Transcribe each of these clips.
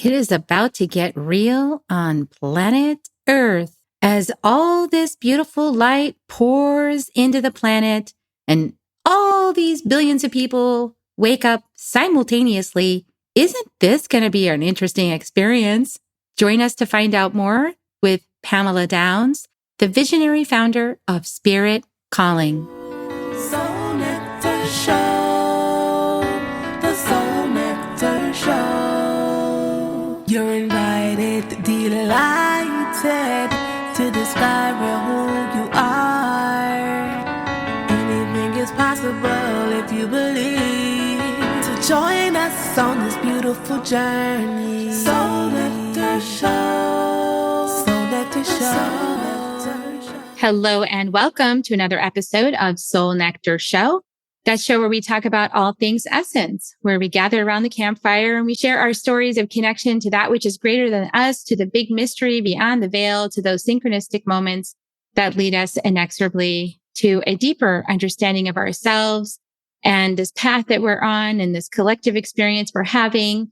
It is about to get real on planet Earth as all this beautiful light pours into the planet and all these billions of people wake up simultaneously. Isn't this going to be an interesting experience? Join us to find out more with Pamela Downes, the visionary founder of Spirit Calling. Soul Nectar Show, the Soul Nectar Show. You're invited, delighted to discover who you are. Anything is possible if you believe. So join us on this beautiful journey. Soul Nectar Show, Soul Nectar Show. Hello and welcome to another episode of Soul Nectar Show. That show where we talk about all things essence, where we gather around the campfire and we share our stories of connection to that which is greater than us, to the big mystery beyond the veil, to those synchronistic moments that lead us inexorably to a deeper understanding of ourselves and this path that we're on and this collective experience we're having.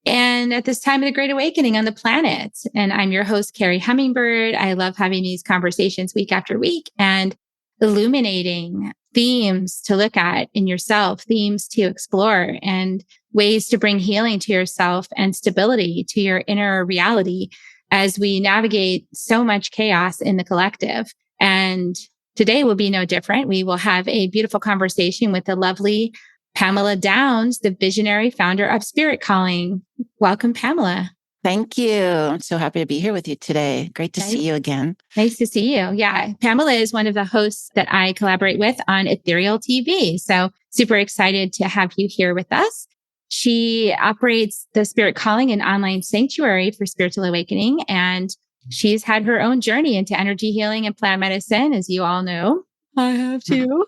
And at this time of the Great Awakening on the planet. And I'm your host, Carrie Hummingbird. I love having these conversations week after week and illuminating themes to look at in yourself, themes to explore, and ways to bring healing to yourself and stability to your inner reality as we navigate so much chaos in the collective. And today will be no different. We will have a beautiful conversation with the lovely Pamela Downes, the visionary founder of Spirit Calling. Welcome, Pamela. Thank you. I'm so happy to be here with you today. Great to see you again. Nice to see you. Yeah. Pamela is one of the hosts that I collaborate with on Ethereal TV. So super excited to have you here with us. She operates the Spirit Calling, an online sanctuary for spiritual awakening. And she's had her own journey into energy healing and plant medicine, as you all know. I have too.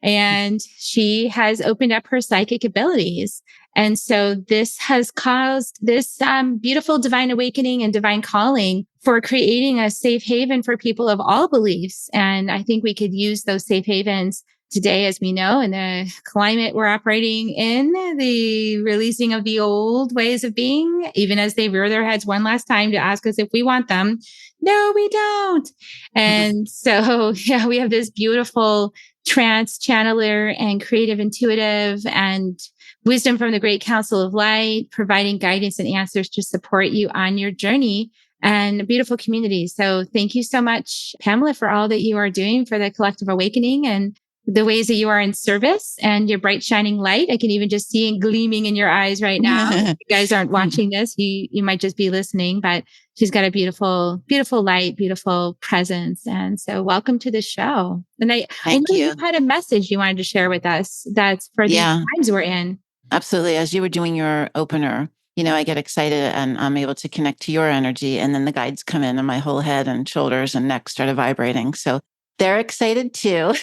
And she has opened up her psychic abilities. And so this has caused this beautiful divine awakening and divine calling for creating a safe haven for people of all beliefs. And I think we could use those safe havens today, as we know, in the climate we're operating in, the releasing of the old ways of being, even as they rear their heads one last time to ask us if we want them. No, we don't. And so, yeah, we have this beautiful trance channeler and creative intuitive and wisdom from the Great Council of Light, providing guidance and answers to support you on your journey, and a beautiful community. So thank you so much, Pamela, for all that you are doing for the collective awakening and the ways that you are in service and your bright shining light. I can even just see it gleaming in your eyes right now. If you guys aren't watching this, you might just be listening, but she's got a beautiful, beautiful light, beautiful presence. And so welcome to the show. And I know you had a message you wanted to share with us that's for the times we're in. Absolutely. As you were doing your opener, I get excited and I'm able to connect to your energy, and then the guides come in and my whole head and shoulders and neck started vibrating. So they're excited too.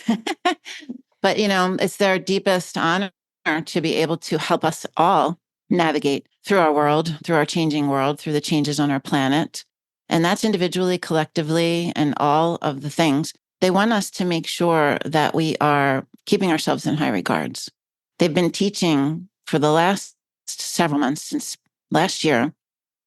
But, it's their deepest honor to be able to help us all navigate through our world, through our changing world, through the changes on our planet. And that's individually, collectively, and all of the things. They want us to make sure that we are keeping ourselves in high regards. They've been teaching for the last several months, since last year,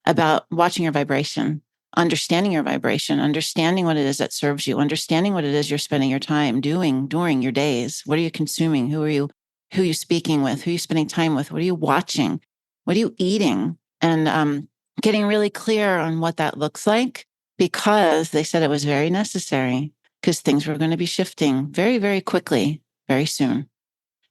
about watching your vibration, understanding your vibration, understanding what it is that serves you, understanding what it is you're spending your time doing during your days. What are you consuming? Who are you speaking with? Who are you spending time with? What are you watching? What are you eating? And getting really clear on what that looks like, because they said it was very necessary, because things were going to be shifting very, very quickly, very soon.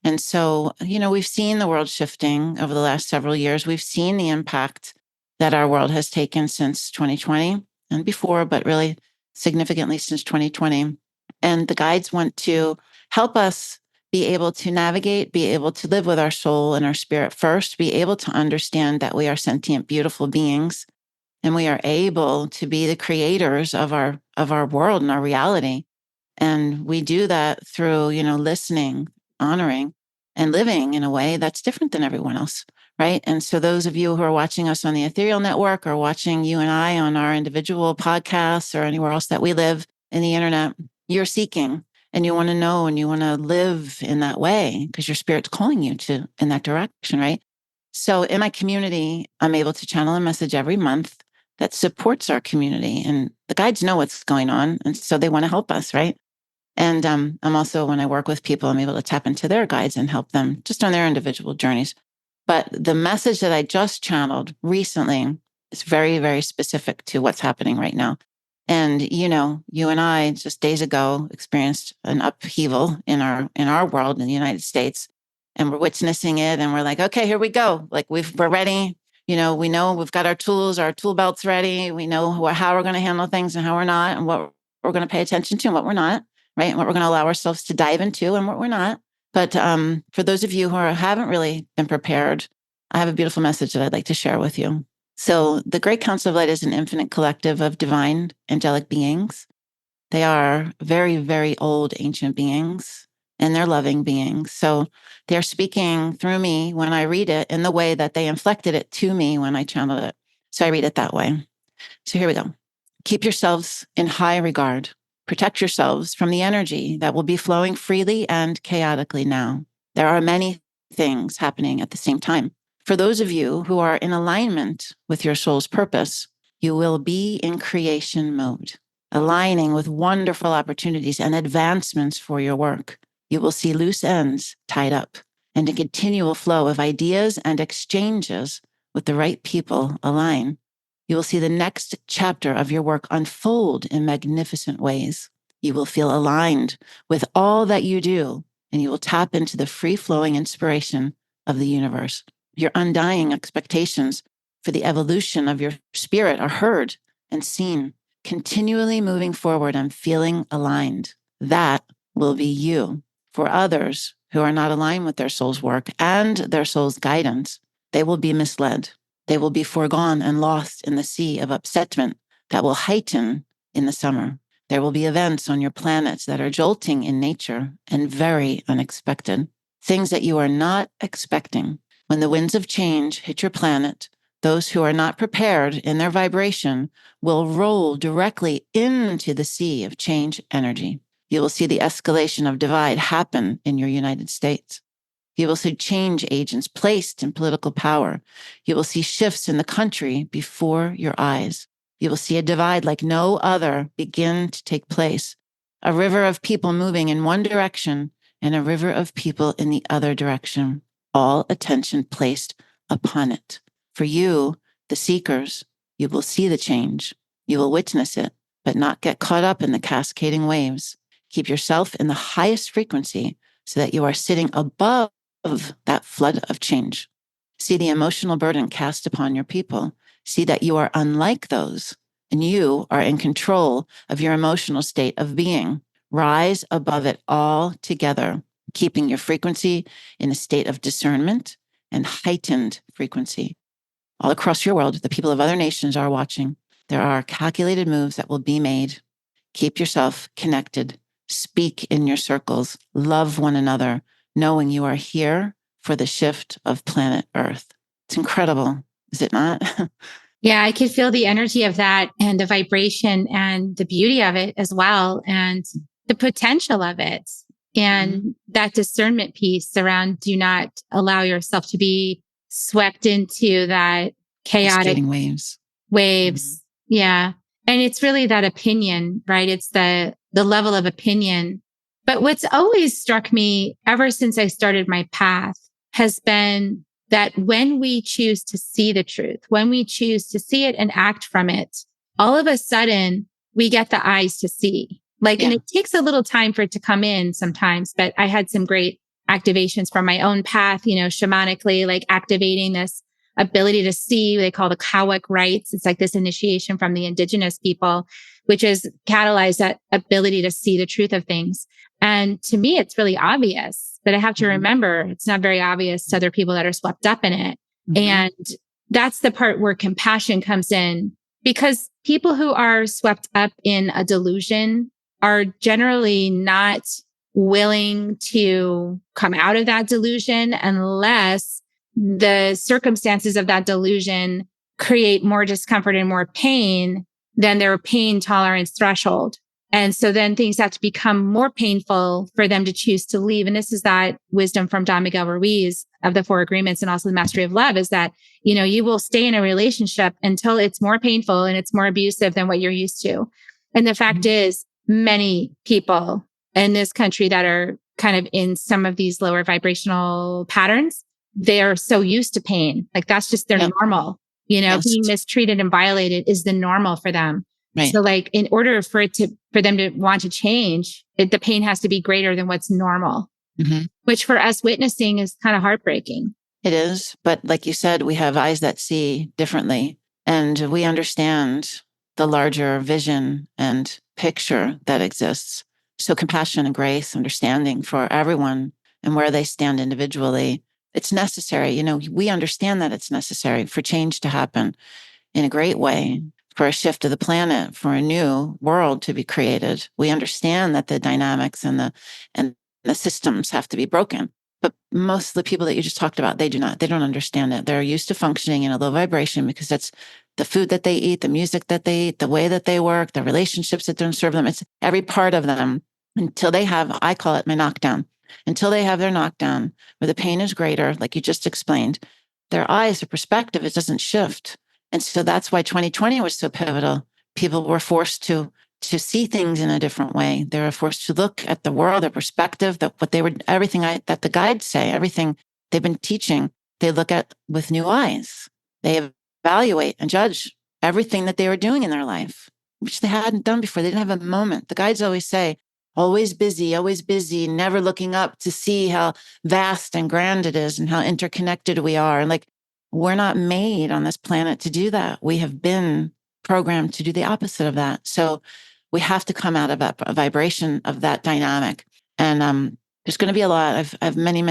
And so, we've seen the world shifting over the last several years. We've seen the impact that our world has taken since 2020 and before, but really significantly since 2020. And the guides want to help us be able to navigate, be able to live with our soul and our spirit first, be able to understand that we are sentient, beautiful beings, and we are able to be the creators of our world and our reality. And we do that through, listening, honoring, and living in a way that's different than everyone else. Right. And so those of you who are watching us on the Ethereal network or watching you and I on our individual podcasts or anywhere else that we live in the internet, you're seeking and you want to know and you want to live in that way because your spirit's calling you in that direction. Right. So in my community, I'm able to channel a message every month that supports our community. And the guides know what's going on. And so they want to help us, right? And I'm also, when I work with people, I'm able to tap into their guides and help them just on their individual journeys. But the message that I just channeled recently is very, very specific to what's happening right now. And, you and I just days ago experienced an upheaval in our world in the United States, and we're witnessing it. And we're like, okay, here we go. Like we're ready. We know we've got our tools, our tool belts ready. We know how we're going to handle things and how we're not, and what we're going to pay attention to and what we're not, right? And what we're going to allow ourselves to dive into and what we're not. But for those of you who haven't really been prepared, I have a beautiful message that I'd like to share with you. So the Great Council of Light is an infinite collective of divine angelic beings. They are very, very old ancient beings, and they're loving beings. So they're speaking through me when I read it in the way that they inflected it to me when I channeled it. So I read it that way. So here we go. Keep yourselves in high regard. Protect yourselves from the energy that will be flowing freely and chaotically now. There are many things happening at the same time. For those of you who are in alignment with your soul's purpose, you will be in creation mode, aligning with wonderful opportunities and advancements for your work. You will see loose ends tied up and a continual flow of ideas and exchanges with the right people align. You will see the next chapter of your work unfold in magnificent ways. You will feel aligned with all that you do, and you will tap into the free-flowing inspiration of the universe. Your undying expectations for the evolution of your spirit are heard and seen, continually moving forward and feeling aligned. That will be you. For others who are not aligned with their soul's work and their soul's guidance, they will be misled. They will be foregone and lost in the sea of upsetment that will heighten in the summer. There will be events on your planets that are jolting in nature and very unexpected, things that you are not expecting. When the winds of change hit your planet, those who are not prepared in their vibration will roll directly into the sea of change energy. You will see the escalation of divide happen in your United States. You will see change agents placed in political power. You will see shifts in the country before your eyes. You will see a divide like no other begin to take place. A river of people moving in one direction and a river of people in the other direction. All attention placed upon it. For you, the seekers, you will see the change. You will witness it, but not get caught up in the cascading waves. Keep yourself in the highest frequency so that you are sitting above that flood of change. See the emotional burden cast upon your people. See that you are unlike those, and you are in control of your emotional state of being. Rise above it all together, keeping your frequency in a state of discernment and heightened frequency. All across your world, the people of other nations are watching. There are calculated moves that will be made. Keep yourself connected. Speak in your circles. Love one another, knowing you are here for the shift of planet Earth. It's incredible, is it not? Yeah, I could feel the energy of that and the vibration and the beauty of it as well, and the potential of it. And that discernment piece around do not allow yourself to be swept into that chaotic waves. Yeah. And it's really that opinion, right? It's the level of opinion. But what's always struck me ever since I started my path has been that when we choose to see the truth, when we choose to see it and act from it, all of a sudden we get the eyes to see. And it takes a little time for it to come in sometimes, but I had some great activations from my own path, shamanically, like activating this ability to see, they call the Kawak rites. It's like this initiation from the indigenous people, which has catalyzed that ability to see the truth of things. And to me, it's really obvious, but I have to remember it's not very obvious to other people that are swept up in it. And that's the part where compassion comes in, because people who are swept up in a delusion are generally not willing to come out of that delusion unless the circumstances of that delusion create more discomfort and more pain than their pain tolerance threshold. And so then things have to become more painful for them to choose to leave. And this is that wisdom from Don Miguel Ruiz of the Four Agreements and also the Mastery of Love is that, you will stay in a relationship until it's more painful and it's more abusive than what you're used to. And the fact is, many people in this country that are kind of in some of these lower vibrational patterns, they are so used to pain. Like that's just their normal, Yes. being mistreated and violated is the normal for them. Right. So like in order for them to want to change, the pain has to be greater than what's normal, which for us witnessing is kind of heartbreaking. It is. But like you said, we have eyes that see differently and we understand the larger vision and picture that exists. So compassion and grace, understanding for everyone and where they stand individually. It's necessary. We understand that it's necessary for change to happen in a great way, for a shift of the planet, for a new world to be created. We understand that the dynamics and the systems have to be broken. But most of the people that you just talked about, they do not. They don't understand it. They're used to functioning in a low vibration because that's the food that they eat, the music that they eat, the way that they work, the relationships that don't serve them. It's every part of them until they have, I call it my knockdown, until they have their knockdown where the pain is greater, like you just explained, their eyes, their perspective, it doesn't shift. And so that's why 2020 was so pivotal. People were forced to see things in a different way. They were forced to look at the world, their perspective, everything that the guides say, everything they've been teaching, they look at with new eyes. They evaluate and judge everything that they were doing in their life, which they hadn't done before. They didn't have a moment. The guides always say, always busy, never looking up to see how vast and grand it is and how interconnected we are. And like, we're not made on this planet to do that. We have been programmed to do the opposite of that. So we have to come out of a vibration of that dynamic. And there's going to be a lot. I have many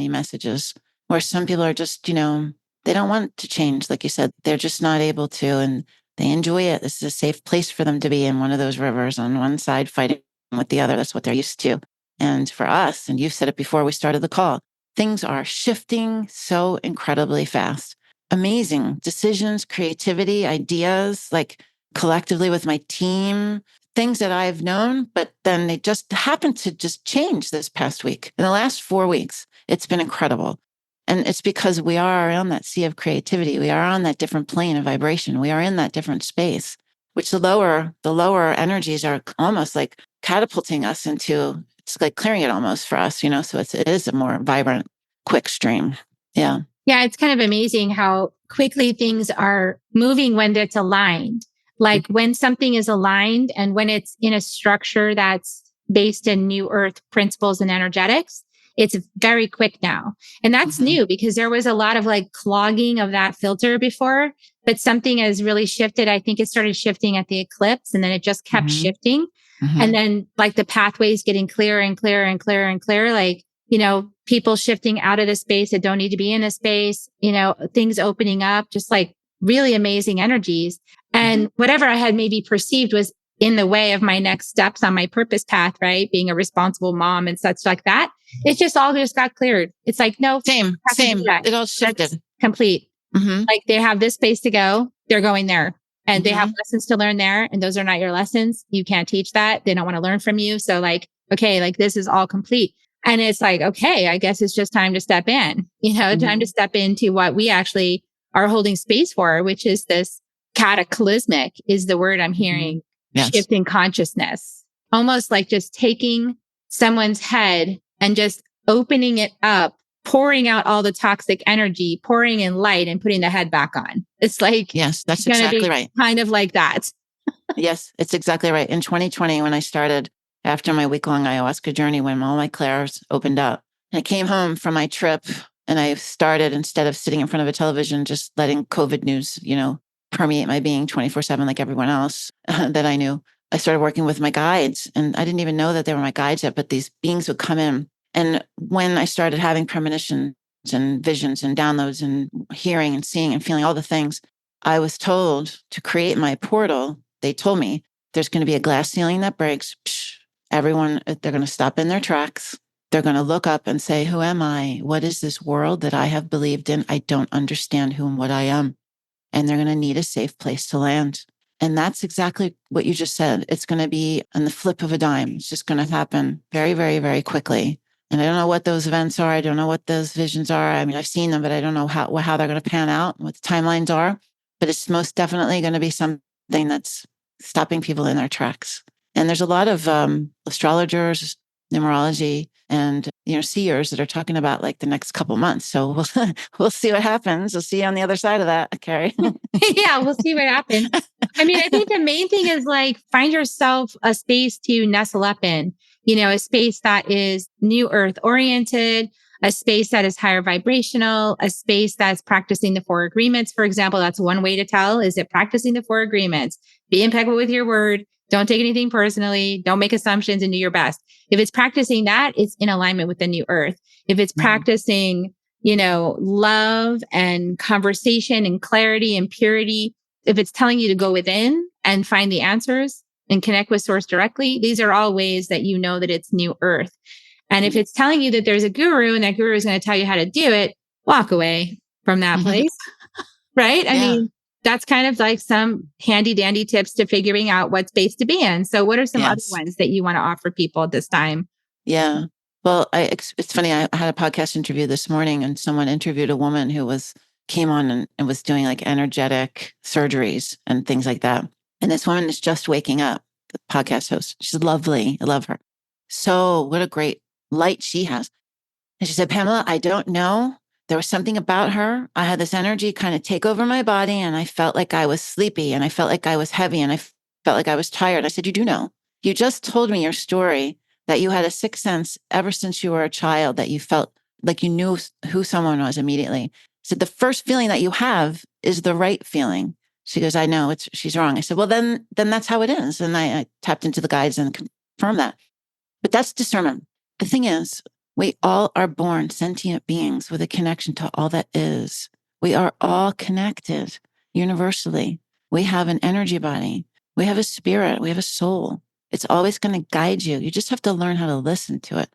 messages where some people are just, they don't want to change. Like you said, they're just not able to, and they enjoy it. This is a safe place for them to be in one of those rivers on one side, fighting with the other. That's what they're used to. And for us, and you've said it before we started the call, things are shifting so incredibly fast. Amazing decisions, creativity, ideas, like collectively with my team, things that I've known, but then they just happened to just change this past week. In the last 4 weeks, it's been incredible. And it's because we are on that sea of creativity. We are on that different plane of vibration. We are in that different space, which the lower energies are almost like catapulting us into, it's like clearing it almost for us, so it is a more vibrant, quick stream. Yeah. Yeah. It's kind of amazing how quickly things are moving when it's aligned. Like when something is aligned and when it's in a structure that's based in new earth principles and energetics, it's very quick now. And that's new because there was a lot of like clogging of that filter before, but something has really shifted. I think it started shifting at the eclipse and then it just kept shifting. And then like the pathways getting clearer and clearer and clearer and clearer, like, people shifting out of the space that don't need to be in a space, things opening up, just like really amazing energies. And whatever I had maybe perceived was in the way of my next steps on my purpose path, right? Being a responsible mom and such like that. It just all just got cleared. It's like, no, same. It all shifted. That's complete. Like they have this space to go. They're going there and they have lessons to learn there. And those are not your lessons. You can't teach that. They don't want to learn from you. So like, okay, like this is all complete. And it's like, okay, I guess it's just time to step in, time to step into what we actually are holding space for, which is this cataclysmic is the word I'm hearing. Yes. Shift in consciousness, almost like just taking someone's head and just opening it up, pouring out all the toxic energy, pouring in light and putting the head back on. It's like, yes, that's exactly right. Kind of like that. Yes, it's exactly right. In 2020, when I started after my week-long ayahuasca journey, when all my clairs opened up, and I came home from my trip and I started, instead of sitting in front of a television, just letting COVID news, permeate my being 24/7 like everyone else that I knew. I started working with my guides and I didn't even know that they were my guides yet, but these beings would come in. And when I started having premonitions and visions and downloads and hearing and seeing and feeling all the things, I was told to create my portal. They told me there's going to be a glass ceiling that breaks. Everyone, they're going to stop in their tracks. They're going to look up and say, who am I? What is this world that I have believed in? I don't understand who and what I am. And they're going to need a safe place to land. And that's exactly what you just said. It's going to be on the flip of a dime. It's just going to happen very, very, very quickly. And I don't know what those events are. I don't know what those visions are. I mean, I've seen them, but I don't know how they're going to pan out, what the timelines are. But it's most definitely going to be something that's stopping people in their tracks. And there's a lot of astrologers, numerology, and seers that are talking about like the next couple months. So we'll see what happens. We'll see you on the other side of that, Carrie. Yeah, we'll see what happens. I mean, I think the main thing is like find yourself a space to nestle up in, a space that is new earth oriented, a space that is higher vibrational, a space that's practicing the four agreements. For example, that's one way to tell, is it practicing the four agreements? Be impeccable with your word. Don't take anything personally. Don't make assumptions and do your best. If it's practicing that, it's in alignment with the new earth. If it's practicing, love and conversation and clarity and purity, if it's telling you to go within and find the answers and connect with source directly, these are all ways that you know that it's new earth. And if it's telling you that there's a guru and that guru is going to tell you how to do it, walk away from that place. Right? I mean, that's kind of like some handy dandy tips to figuring out what space to be in. So what are some other ones that you want to offer people at this time? Yeah. Well, it's funny. I had a podcast interview this morning and someone interviewed a woman who came on and was doing like energetic surgeries and things like that. And this woman is just waking up, the podcast host. She's lovely. I love her. So what a great light she has. And she said, Pamela, I don't know. There was something about her. I had this energy kind of take over my body and I felt like I was sleepy and I felt like I was heavy and I felt like I was tired. I said, you do know. You just told me your story that you had a sixth sense ever since you were a child, that you felt like you knew who someone was immediately. I said, the first feeling that you have is the right feeling. She goes, I know she's wrong. I said, well, then that's how it is. And I tapped into the guides and confirmed that. But that's discernment. The thing is, we all are born sentient beings with a connection to all that is. We are all connected universally. We have an energy body. We have a spirit. We have a soul. It's always going to guide you. You just have to learn how to listen to it.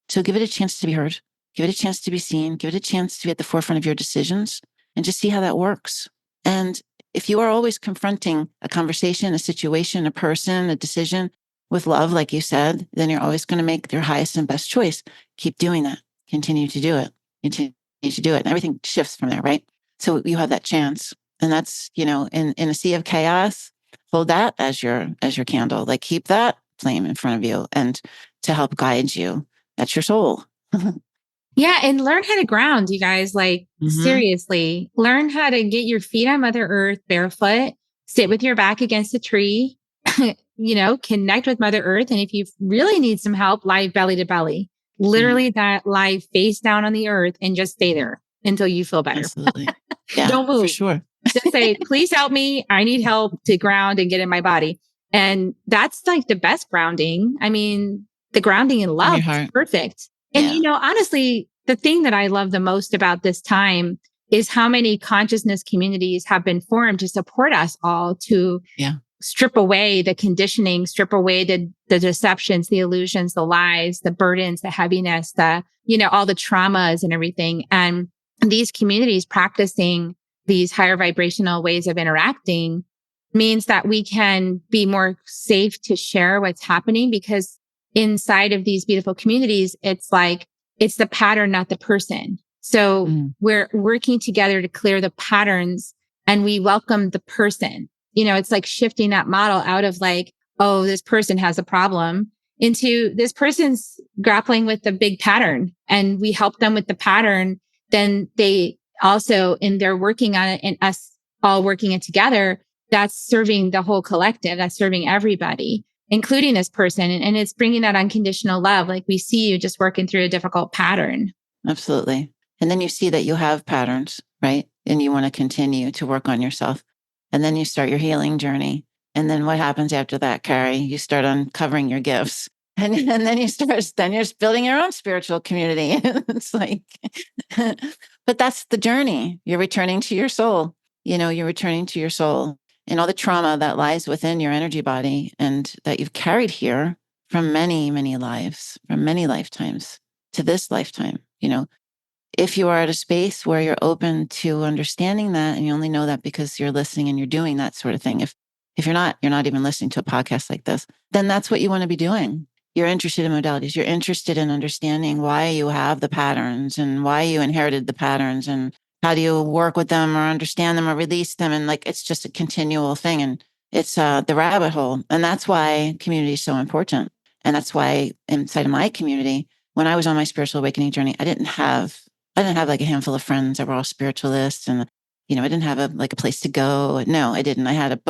So give it a chance to be heard. Give it a chance to be seen. Give it a chance to be at the forefront of your decisions and just see how that works. And if you are always confronting a conversation, a situation, a person, a decision with love, like you said, then you're always going to make your highest and best choice. Keep doing that. Continue to do it. Continue to do it. And everything shifts from there, right? So you have that chance. And that's, in a sea of chaos, hold that as your candle. Like keep that flame in front of you and to help guide you. That's your soul. Yeah. And learn how to ground, you guys. Like seriously, learn how to get your feet on Mother Earth barefoot, sit with your back against a tree, connect with Mother Earth. And if you really need some help, lie belly to belly, literally that lie face down on the earth and just stay there until you feel better. Absolutely. Yeah, don't move. For sure. Just say, please help me. I need help to ground and get in my body. And that's like the best grounding. I mean, the grounding in love is perfect. And, honestly, the thing that I love the most about this time is how many consciousness communities have been formed to support us all to strip away the conditioning, strip away the deceptions, the illusions, the lies, the burdens, the heaviness, all the traumas and everything. And these communities practicing these higher vibrational ways of interacting means that we can be more safe to share what's happening, because inside of these beautiful communities, it's like, it's the pattern, not the person. So we're working together to clear the patterns and we welcome the person. It's like shifting that model out of like, oh, this person has a problem, into this person's grappling with the big pattern and we help them with the pattern. Then they also, in their working on it and us all working it together, that's serving the whole collective. That's serving everybody, including this person. And it's bringing that unconditional love. Like we see you just working through a difficult pattern. Absolutely. And then you see that you have patterns, right? And you want to continue to work on yourself. And then you start your healing journey. And then what happens after that, Carrie? You start uncovering your gifts. And then you're building your own spiritual community. It's like, but that's the journey. You're returning to your soul. You're returning to your soul and all the trauma that lies within your energy body and that you've carried here from many, many lives, from many lifetimes to this lifetime. If you are at a space where you're open to understanding that, and you only know that because you're listening and you're doing that sort of thing. If you're not even listening to a podcast like this, then that's what you want to be doing. You're interested in modalities. You're interested in understanding why you have the patterns and why you inherited the patterns and how do you work with them or understand them or release them. And like, it's just a continual thing. And it's the rabbit hole. And that's why community is so important. And that's why inside of my community, when I was on my spiritual awakening journey, I didn't have like a handful of friends that were all spiritualists and, I didn't have a place to go. No, I didn't. I had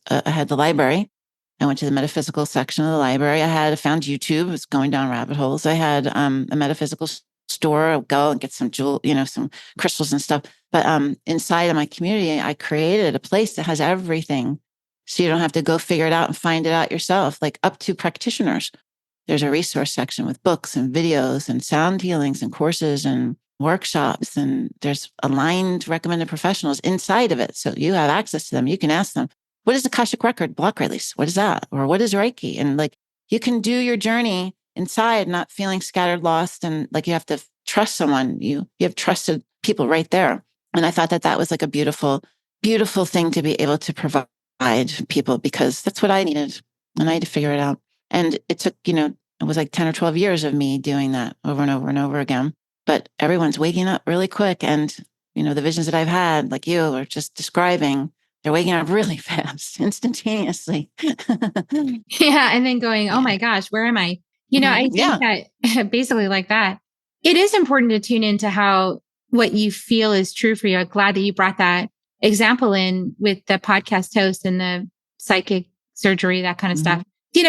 I had the library. I went to the metaphysical section of the library. I found YouTube. I was going down rabbit holes. I had a metaphysical store. I'll go and get some some crystals and stuff. But inside of my community, I created a place that has everything. So you don't have to go figure it out and find it out yourself, like up to practitioners. There's a resource section with books and videos and sound healings and courses and workshops. And there's aligned recommended professionals inside of it. So you have access to them. You can ask them, what is Akashic Record block release? What is that? Or what is Reiki? And like, you can do your journey inside, not feeling scattered, lost. And like, you have to trust someone. You have trusted people right there. And I thought that was like a beautiful, beautiful thing to be able to provide people, because that's what I needed. And I had to figure it out. And it took, it was like 10 or 12 years of me doing that over and over and over again. But everyone's waking up really quick. And, the visions that I've had, like you are just describing, they're waking up really fast, instantaneously. Yeah. And then going, oh my gosh, where am I? I think that basically like that, it is important to tune into how what you feel is true for you. I'm glad that you brought that example in with the podcast host and the psychic surgery, that kind of stuff.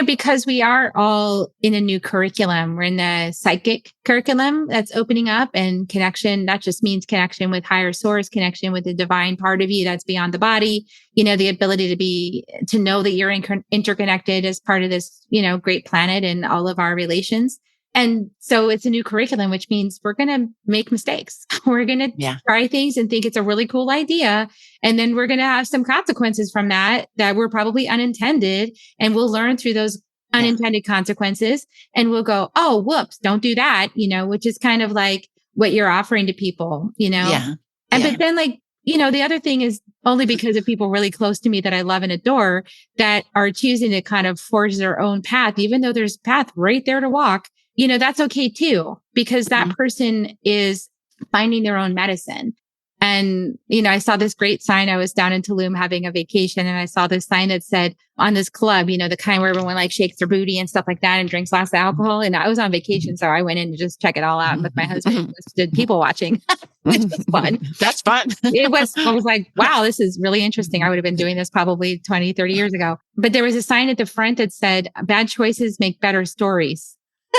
Because we are all in a new curriculum. We're in the psychic curriculum that's opening up, and connection. That just means connection with higher source, connection with the divine part of you that's beyond the body. The ability to know that you're interconnected as part of this, great planet and all of our relations. And so it's a new curriculum, which means we're going to make mistakes. We're going to try things and think it's a really cool idea. And then we're going to have some consequences from that were probably unintended. And we'll learn through those unintended consequences. And we'll go, oh, whoops, don't do that, which is kind of like what you're offering to people, Yeah. But then the other thing is, only because of people really close to me that I love and adore that are choosing to kind of forge their own path, even though there's a path right there to walk. That's okay too, because that person is finding their own medicine. And, I saw this great sign. I was down in Tulum having a vacation, and I saw this sign that said on this club, the kind where everyone like shakes their booty and stuff like that and drinks lots of alcohol. And I was on vacation, so I went in to just check it all out with my husband. Just did people watching, which was fun. That's fun. I was like, wow, this is really interesting. I would have been doing this probably 20, 30 years ago. But there was a sign at the front that said, bad choices make better stories.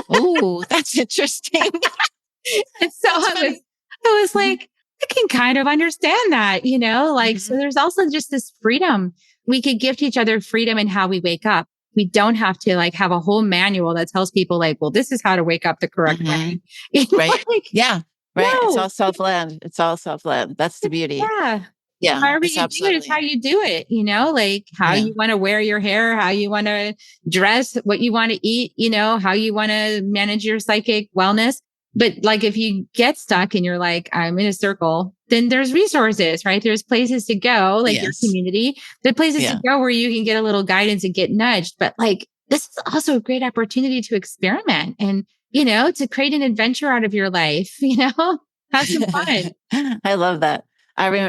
Oh, that's interesting. And so I was like, I can kind of understand that, so there's also just this freedom. We could gift each other freedom in how we wake up. We don't have to like have a whole manual that tells people like, well, this is how to wake up the correct way. Right. Yeah. Right. No. It's all self-led. That's the beauty. Yeah. Yeah. However you do it is how you do it, like how you want to wear your hair, how you want to dress, what you want to eat, how you want to manage your psychic wellness. But like, if you get stuck and you're like, I'm in a circle, then there's resources, right? There's places to go, like your community, there are places to go where you can get a little guidance and get nudged. But like, this is also a great opportunity to experiment and, to create an adventure out of your life, have some fun. I love that.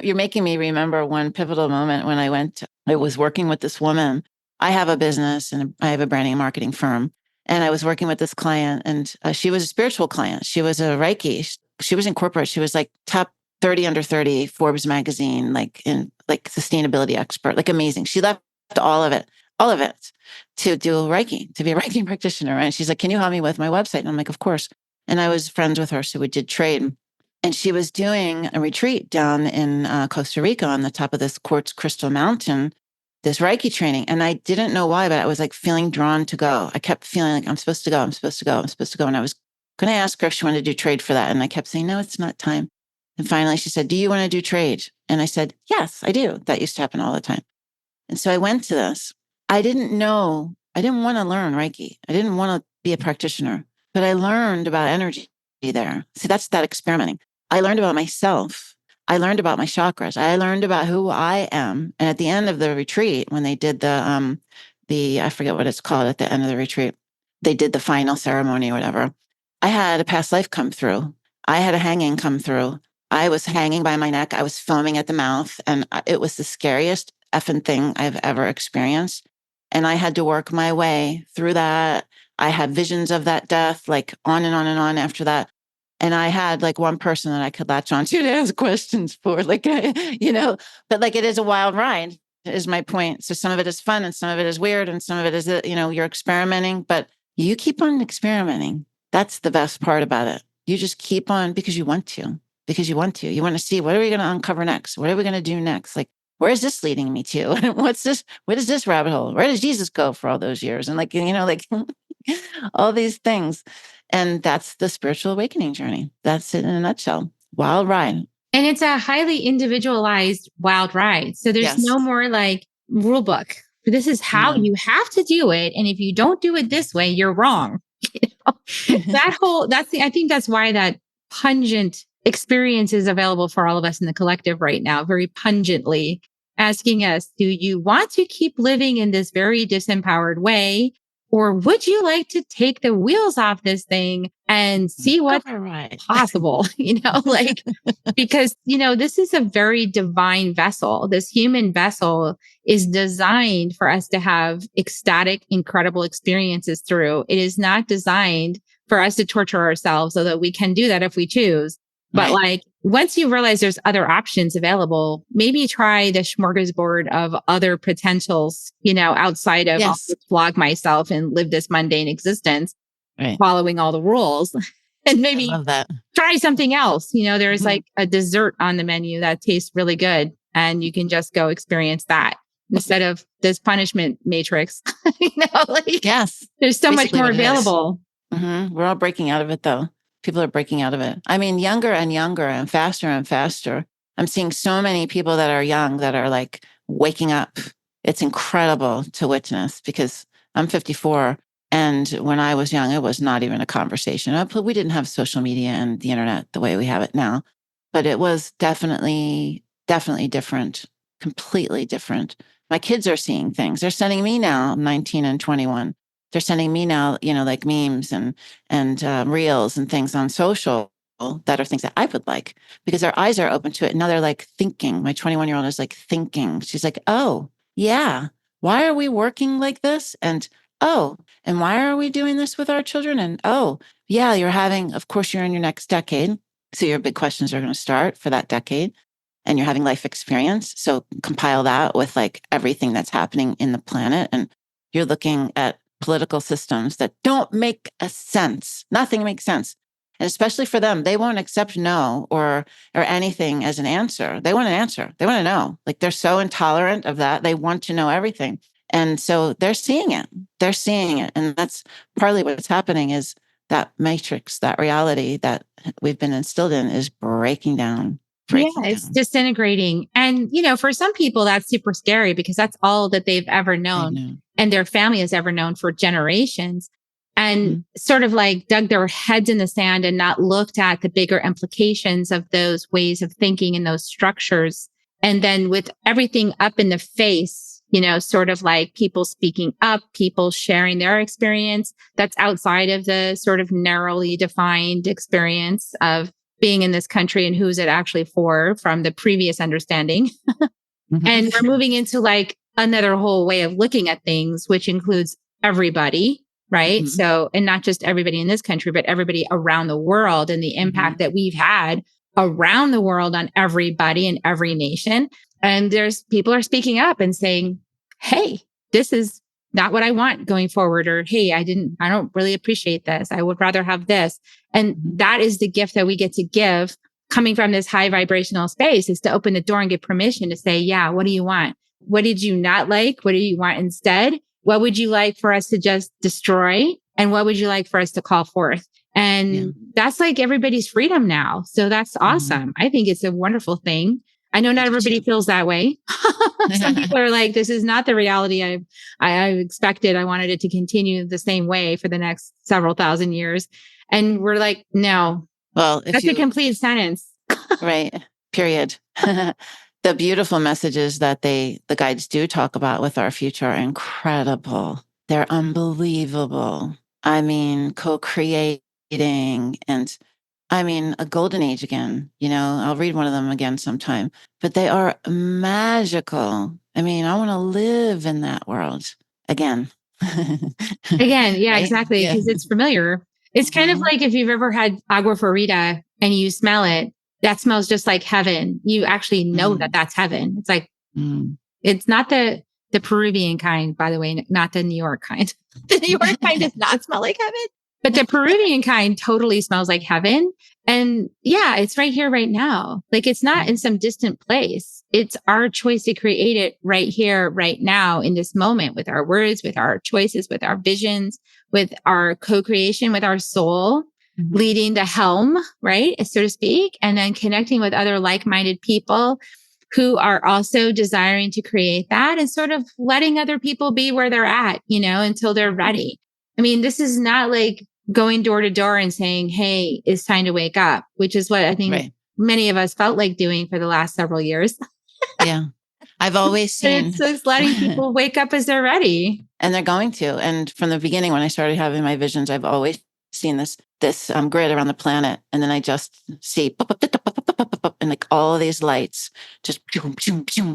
You're making me remember one pivotal moment when I was working with this woman. I have a business and I have a branding and marketing firm. And I was working with this client, and she was a spiritual client. She was a Reiki. She was in corporate. She was like top 30 under 30 Forbes magazine, like sustainability expert, like amazing. She left all of it to do Reiki, to be a Reiki practitioner. And she's like, can you help me with my website? And I'm like, of course. And I was friends with her. So we did trade. And she was doing a retreat down in Costa Rica on the top of this quartz crystal mountain, this Reiki training. And I didn't know why, but I was like feeling drawn to go. I kept feeling like I'm supposed to go. And I was going to ask her if she wanted to do trade for that. And I kept saying, no, it's not time. And finally she said, do you want to do trade? And I said, yes, I do. That used to happen all the time. And so I went to this. I didn't want to learn Reiki. I didn't want to be a practitioner, but I learned about energy there. See, that's that experimenting. I learned about myself. I learned about my chakras. I learned about who I am. And at the end of the retreat, when they did the I forget what it's called at the end of the retreat, they did the final ceremony or whatever. I had a past life come through. I had a hanging come through. I was hanging by my neck. I was foaming at the mouth. And it was the scariest effing thing I've ever experienced. And I had to work my way through that. I had visions of that death, like on and on and on after that. And I had like one person that I could latch on to ask questions for, like, but like it is a wild ride, is my point. So some of it is fun and some of it is weird and some of it is, you're experimenting, but you keep on experimenting. That's the best part about it. You just keep on because you want to, You want to see, what are we going to uncover next? What are we going to do next? Like, where is this leading me to? What's this? What is this rabbit hole? Where does Jesus go for all those years? And like, like all these things. And that's the spiritual awakening journey. That's it in a nutshell. Wild ride. And it's a highly individualized wild ride. So there's no more like rule book. This is how you have to do it. And if you don't do it this way, you're wrong. I think that's why that pungent experience is available for all of us in the collective right now, very pungently asking us, do you want to keep living in this very disempowered way? Or would you like to take the wheels off this thing and see what's possible? Because, this is a very divine vessel. This human vessel is designed for us to have ecstatic, incredible experiences through. It is not designed for us to torture ourselves, although we can do that if we choose. But like, once you realize there's other options available, maybe try the smorgasbord of other potentials, outside of I'll just flog myself and live this mundane existence, following all the rules. And maybe try something else. There's like a dessert on the menu that tastes really good and you can just go experience that instead of this punishment matrix. There's so much more available. We're all breaking out of it though. People are breaking out of it. I mean, younger and younger and faster. I'm seeing so many people that are young that are like waking up. It's incredible to witness because I'm 54. And when I was young, it was not even a conversation. We didn't have social media and the internet the way we have it now, but it was definitely different, completely different. My kids are seeing things. They're sending me now, 19 and 21. They're sending me now, like memes and reels and things on social that are things that I would like because their eyes are open to it. Now they're like thinking. My 21-year-old is like thinking. She's like, oh, yeah. Why are we working like this? And why are we doing this with our children? And yeah, of course, you're in your next decade. So your big questions are going to start for that decade and you're having life experience. So compile that with like everything that's happening in the planet. And you're looking at political systems that don't make a sense. Nothing makes sense. And especially for them, they won't accept no or anything as an answer. They want an answer. They want to know. Like they're so intolerant of that. They want to know everything. And so they're seeing it. And that's partly what's happening is that matrix, that reality that we've been instilled in is breaking down. It's disintegrating. And, for some people, that's super scary because that's all that they've ever known and their family has ever known for generations. And sort of like dug their heads in the sand and not looked at the bigger implications of those ways of thinking and those structures. And then with everything up in the face, sort of like people speaking up, people sharing their experience that's outside of the sort of narrowly defined experience of being in this country and who's it actually for from the previous understanding. And we're moving into like another whole way of looking at things, which includes everybody, right? So, and not just everybody in this country, but everybody around the world and the impact that we've had around the world on everybody in every nation. And people are speaking up and saying, hey, this is not what I want going forward. Or, hey, I don't really appreciate this. I would rather have this. And that is the gift that we get to give coming from this high vibrational space, is to open the door and give permission to say, yeah, what do you want? What did you not like? What do you want instead? What would you like for us to just destroy? And what would you like for us to call forth? And that's like everybody's freedom now. So that's awesome. I think it's a wonderful thing. I know not everybody feels that way. Some people are like, this is not the reality I expected. I wanted it to continue the same way for the next several thousand years. And we're like, no, that's a complete sentence. Right. period. The beautiful messages that the guides do talk about with our future are incredible. They're unbelievable. I mean, co-creating and I mean, a golden age again. I'll read one of them again sometime, but they are magical. I mean, I want to live in that world again. Again, yeah, Right? exactly. Yeah. Because it's familiar. It's kind of like if you've ever had agua florida and you smell it, that smells just like heaven. You actually know that that's heaven. It's like, it's not the Peruvian kind, by the way, not the New York kind. The New York kind does not smell like heaven, but the Peruvian kind totally smells like heaven. And yeah, it's right here, right now. Like it's not in some distant place. It's our choice to create it right here, right now in this moment with our words, with our choices, with our visions, with our co-creation, with our soul leading the helm, right? So to speak, and then connecting with other like-minded people who are also desiring to create that and sort of letting other people be where they're at, until they're ready. I mean, this is not like going door to door and saying, hey, it's time to wake up, which is what I think many of us felt like doing for the last several years. Yeah. I've always seen it's just letting people wake up as they're ready. And they're going to. And from the beginning, when I started having my visions, I've always seen this grid around the planet. And then I just see and like all of these lights just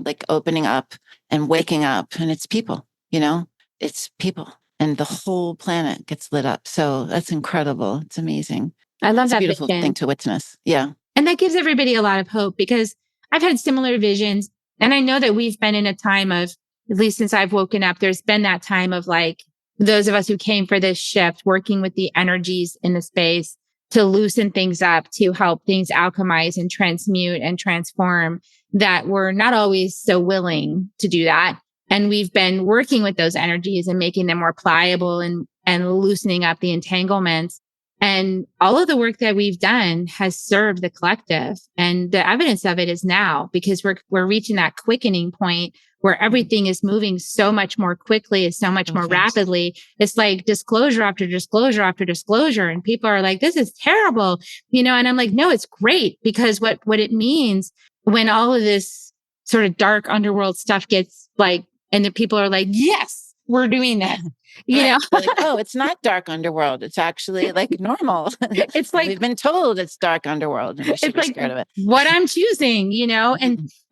like opening up and waking up. And it's people, it's people. And the whole planet gets lit up. So that's incredible. It's amazing. I love that beautiful vision. thing to witness. Yeah. And that gives everybody a lot of hope because I've had similar visions. And I know that we've been in a time of, at least since I've woken up, there's been that time of like those of us who came for this shift, working with the energies in the space to loosen things up, to help things alchemize and transmute and transform, that we're not always so willing to do that. And we've been working with those energies and making them more pliable and loosening up the entanglements. And all of the work that we've done has served the collective. And the evidence of it is now because we're reaching that quickening point where everything is moving so much more quickly, so much more rapidly. It's like disclosure after disclosure after disclosure. And people are like, this is terrible, and I'm like, no, it's great because what it means when all of this sort of dark underworld stuff gets like, and the people are like, yes, we're doing that. Like, oh, it's not dark underworld. It's actually like normal. It's like we've been told it's dark underworld and we should be scared of it. What I'm choosing,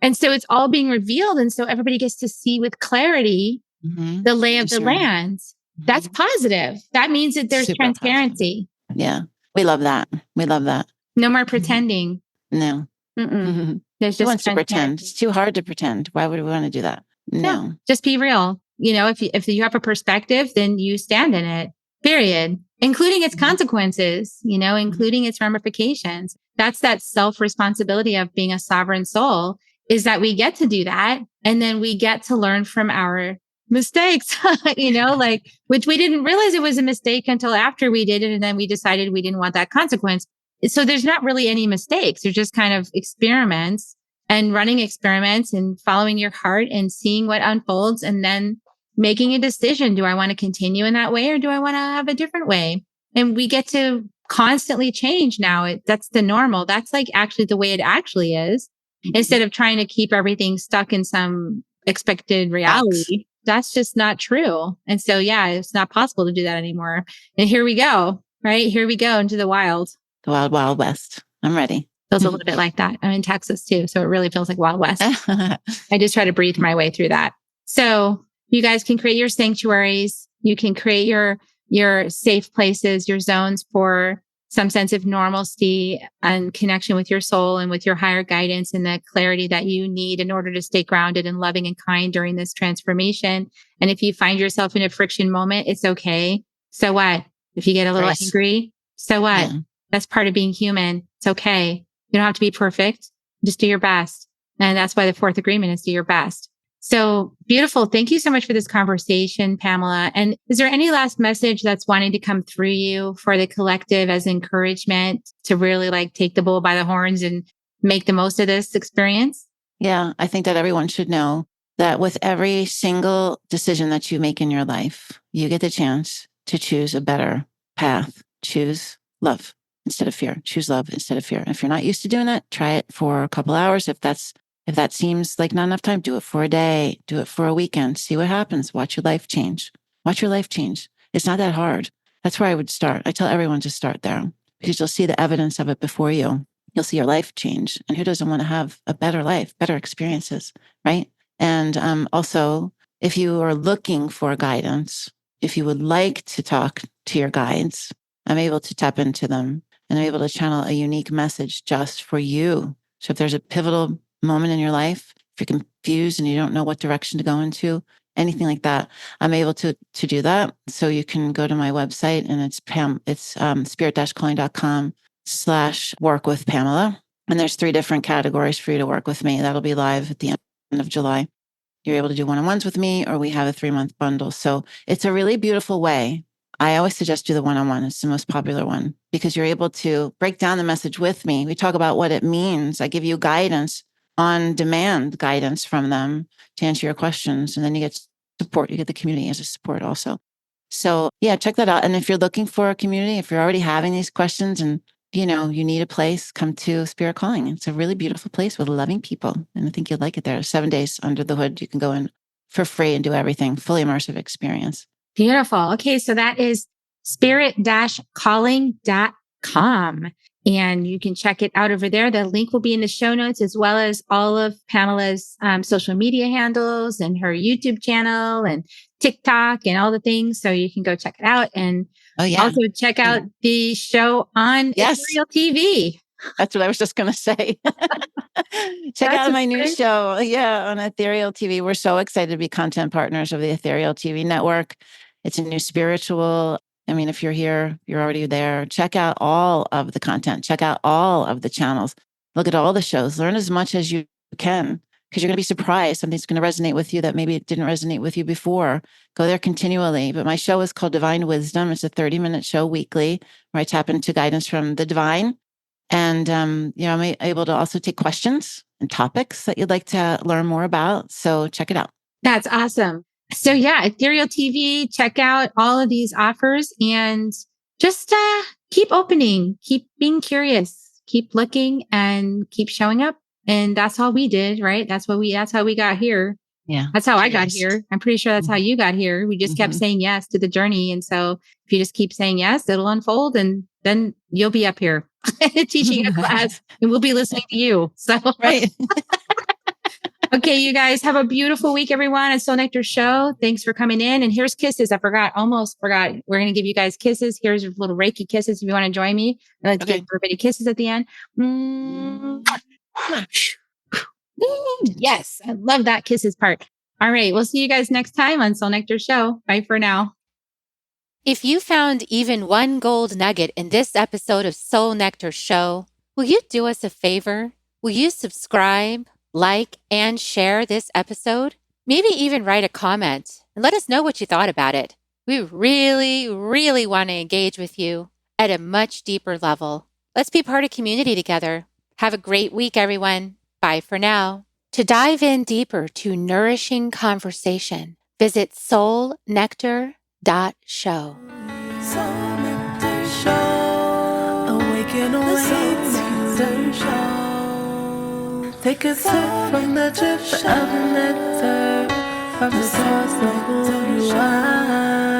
and so it's all being revealed. And so everybody gets to see with clarity the lay of the land. That's positive. That means that there's super transparency. Positive. Yeah. We love that. We love that. No more pretending. No. There's just Who wants to pretend? It's too hard to pretend. Why would we want to do that? No. Just be real. If you have a perspective, then you stand in it, period, including its consequences, including its ramifications. That's that self-responsibility of being a sovereign soul, is that we get to do that. And then we get to learn from our mistakes, which we didn't realize it was a mistake until after we did it. And then we decided we didn't want that consequence. So there's not really any mistakes. They're just kind of experiments and running experiments and following your heart and seeing what unfolds and then making a decision. Do I want to continue in that way or do I want to have a different way? And we get to constantly change now. That's the normal. That's like actually the way it actually is. Instead of trying to keep everything stuck in some expected reality. That's just not true. And so, yeah, it's not possible to do that anymore. And here we go, right? Here we go into the wild. The wild, wild west. I'm ready. Feels a little bit like that. I'm in Texas too. So it really feels like Wild West. I just try to breathe my way through that. So you guys can create your sanctuaries. You can create your safe places, your zones for some sense of normalcy and connection with your soul and with your higher guidance and the clarity that you need in order to stay grounded and loving and kind during this transformation. And if you find yourself in a friction moment, it's okay. So what? If you get a little angry, so what? Yeah. That's part of being human. It's okay. You don't have to be perfect. Just do your best. And that's why the fourth agreement is do your best. So beautiful. Thank you so much for this conversation, Pamela. And is there any last message that's wanting to come through you for the collective as encouragement to really like take the bull by the horns and make the most of this experience? Yeah, I think that everyone should know that with every single decision that you make in your life, you get the chance to choose a better path. Choose love. instead of fear. Choose love instead of fear. And if you're not used to doing that, try it for a couple hours. If that seems like not enough time, do it for a day, do it for a weekend, see what happens. Watch your life change. Watch your life change. It's not that hard. That's where I would start. I tell everyone to start there because you'll see the evidence of it before you. You'll see your life change. And who doesn't want to have a better life, better experiences, right? And also, if you are looking for guidance, if you would like to talk to your guides, I'm able to tap into them and I'm able to channel a unique message just for you. So if there's a pivotal moment in your life, if you're confused and you don't know what direction to go into, anything like that, I'm able to do that. So you can go to my website and it's spirit-calling.com/work with Pamela. And there's 3 different categories for you to work with me. That'll be live at the end of July. You're able to do one-on-ones with me, or we have a 3-month bundle. So it's a really beautiful way. I always suggest do the one-on-one. It's the most popular one because you're able to break down the message with me. We talk about what it means. I give you guidance, on demand guidance from them to answer your questions. And then you get support. You get the community as a support also. So yeah, check that out. And if you're looking for a community, if you're already having these questions and you need a place, come to Spirit Calling. It's a really beautiful place with loving people. And I think you'll like it there. 7 days under the hood. You can go in for free and do everything, fully immersive experience. Beautiful. Okay. So that is spirit-calling.com. And you can check it out over there. The link will be in the show notes, as well as all of Pamela's social media handles and her YouTube channel and TikTok and all the things. So you can go check it out. And also check out the show on Ethereal TV. That's what I was just going to say. Check out my new show. Yeah, on Ethereal TV. We're so excited to be content partners of the Ethereal TV network. It's a new spiritual. I mean, if you're here, you're already there. Check out all of the content. Check out all of the channels. Look at all the shows. Learn as much as you can because you're going to be surprised. Something's going to resonate with you that maybe it didn't resonate with you before. Go there continually. But my show is called Divine Wisdom. It's a 30-minute show weekly where I tap into guidance from the divine. And, I'm able to also take questions and topics that you'd like to learn more about. So check it out. That's awesome. So yeah, Ethereal TV, check out all of these offers and just keep opening, keep being curious, keep looking and keep showing up. And that's all we did, right? That's how we got here. Yeah. That's how I got here. I'm pretty sure that's how you got here. We just kept saying yes to the journey. And so if you just keep saying yes, it'll unfold and then you'll be up here teaching a class and we'll be listening to you. So, right. Okay, you guys have a beautiful week, everyone. It's Soul Nectar Show. Thanks for coming in. And here's kisses. Almost forgot. We're going to give you guys kisses. Here's little Reiki kisses if you want to join me. I like to give everybody kisses at the end. Yes, I love that kisses part. All right, we'll see you guys next time on Soul Nectar Show. Bye for now. If you found even one gold nugget in this episode of Soul Nectar Show, will you do us a favor? Will you subscribe, like, and share this episode? Maybe even write a comment and let us know what you thought about it. We really, really want to engage with you at a much deeper level. Let's be part of community together. Have a great week, everyone. Bye for now. To dive in deeper to nourishing conversation, visit soulnectar.show. Soul Nectar Show. Awaken or Soul Nectar Show. Take a sip from the drip of nectar from the source of who you are.